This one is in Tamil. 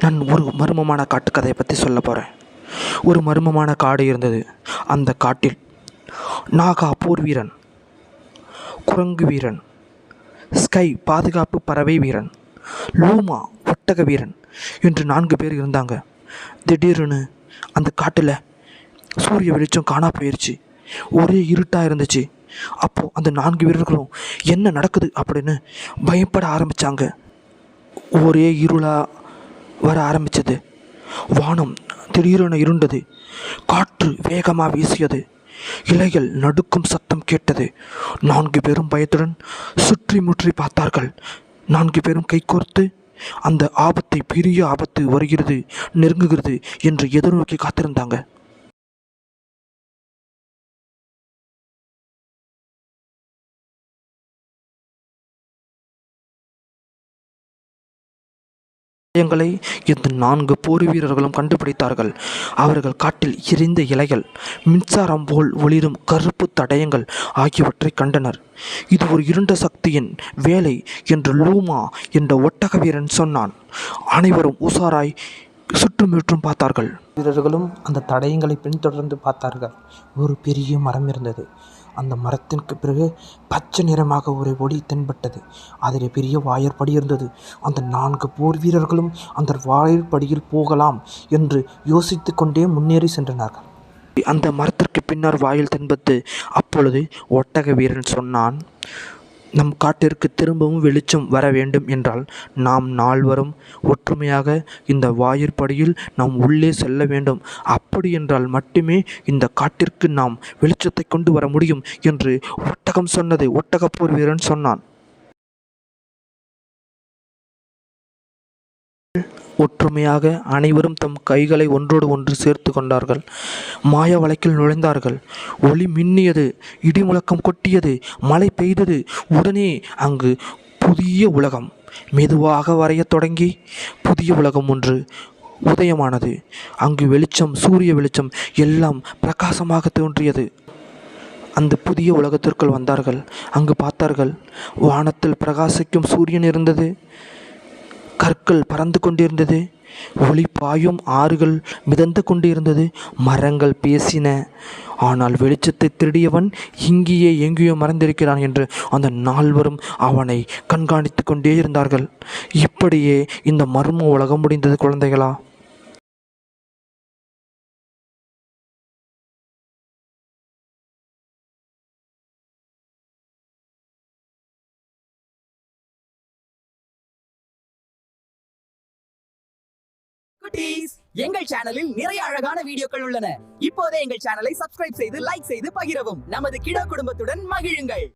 நான் ஒரு மர்மமான காட்டுக்கதையை பற்றி சொல்ல போகிறேன். ஒரு மர்மமான காடு இருந்தது. அந்த காட்டில் நாகா போர் வீரன், குரங்கு வீரன், ஸ்கை பாதுகாப்பு பறவை வீரன், லூமா ஒட்டக வீரன் என்று 4 பேர் இருந்தாங்க. திடீர்னு அந்த காட்டில் சூரிய வெளிச்சம் காணா போயிடுச்சு. ஒரே இருட்டாக இருந்துச்சு. அப்போது அந்த 4 வீரர்களும் என்ன நடக்குது அப்படின்னு பயப்பட ஆரம்பித்தாங்க. ஒரே இருளாக வர ஆரம்பித்தது. வானம் திடீரென இருண்டது. காற்று வேகமாக வீசியது. இலைகள் நடுக்கும் சத்தம் கேட்டது. 4 பேரும் பயத்துடன் சுற்றி முற்றி பார்த்தார்கள். 4 பேரும் கைகோர்த்து அந்த ஆபத்தை, பெரிய ஆபத்து வருகிறது, நெருங்குகிறது என்று எதிர்நோக்கி காத்திருந்தாங்க. எங்களை இந்த 4 போர் வீரர்களும் கண்டுபிடித்தார்கள். அவர்கள் காட்டில் எரிந்த இலைகள், மின்சாரம் போல் ஒளிரும் கருப்பு தடயங்கள் ஆகியவற்றை கண்டனர். இது ஒரு இருண்ட சக்தியின் வேலை என்று லூமா என்ற ஒட்டக வீரன் சொன்னான். அனைவரும் உஷாராய் சுற்றுமுற்றும் பார்த்தார்கள். வீரர்களும் அந்த தடயங்களை பின்தொடர்ந்து பார்த்தார்கள். ஒரு பெரிய மரம் இருந்தது. அந்த மரத்திற்கு பிறகு பச்சை நிறமாக ஒரு ஒளி தென்பட்டது. அதில் பெரிய வாயற்படி இருந்தது. அந்த 4 போர் வீரர்களும் அந்த வாயிற்படியில் போகலாம் என்று யோசித்து கொண்டே முன்னேறி சென்றனர். அந்த மரத்திற்கு பின்னர் வாயில் தென்பட்டு அப்பொழுது ஒட்டக வீரன் சொன்னான், நம் காட்டிற்கு திரும்பவும் வெளிச்சம் வர வேண்டும் என்றால் நாம் 4 ஒற்றுமையாக இந்த வாயிற்படியில் நாம் உள்ளே செல்ல வேண்டும். அப்படி என்றால் மட்டுமே இந்த காட்டிற்கு நாம் வெளிச்சத்தை கொண்டு வர முடியும் என்று ஒட்டகம் சொன்னது. ஒட்டகப்போர் வீரன் சொன்னான். ஒற்றுமையாக அனைவரும் தம் கைகளை ஒன்றோடு ஒன்று சேர்த்து கொண்டார்கள். மாய வலைக்குள் நுழைந்தார்கள். ஒளி மின்னியது, இடி முழக்கம் கொட்டியது, மழை பெய்தது. உடனே அங்கு புதிய உலகம் மெதுவாக வரையத் தொடங்கி புதிய உலகம் ஒன்று உதயமானது. அங்கு வெளிச்சம், சூரிய வெளிச்சம் எல்லாம் பிரகாசமாக தோன்றியது. அந்த புதிய உலகத்திற்குள் வந்தார்கள். அங்கு பார்த்தார்கள், வானத்தில் பிரகாசிக்கும் சூரியன் இருந்தது. கற்கள் பறந்து கொண்டிருந்தது. ஒளி பாயும் ஆறுகள் மிதந்து கொண்டிருந்தது. மரங்கள் பேசின. ஆனால் வெளிச்சத்தை திருடியவன் இங்கேயே எங்கேயோ மறைந்திருக்கிறான் என்று அந்த 4 அவனை கண்காணித்து கொண்டே இருந்தார்கள். இப்படியே இந்த மர்ம உலகம் முடிந்தது. குழந்தைகளா, குட்டீஸ், எங்கள் சேனலில் நிறைய அழகான வீடியோக்கள் உள்ளன. இப்போதே எங்கள் சேனலை சப்ஸ்கிரைப் செய்து, லைக் செய்து பகிரவும். நமது கிடோ குடும்பத்துடன் மகிழுங்கள்.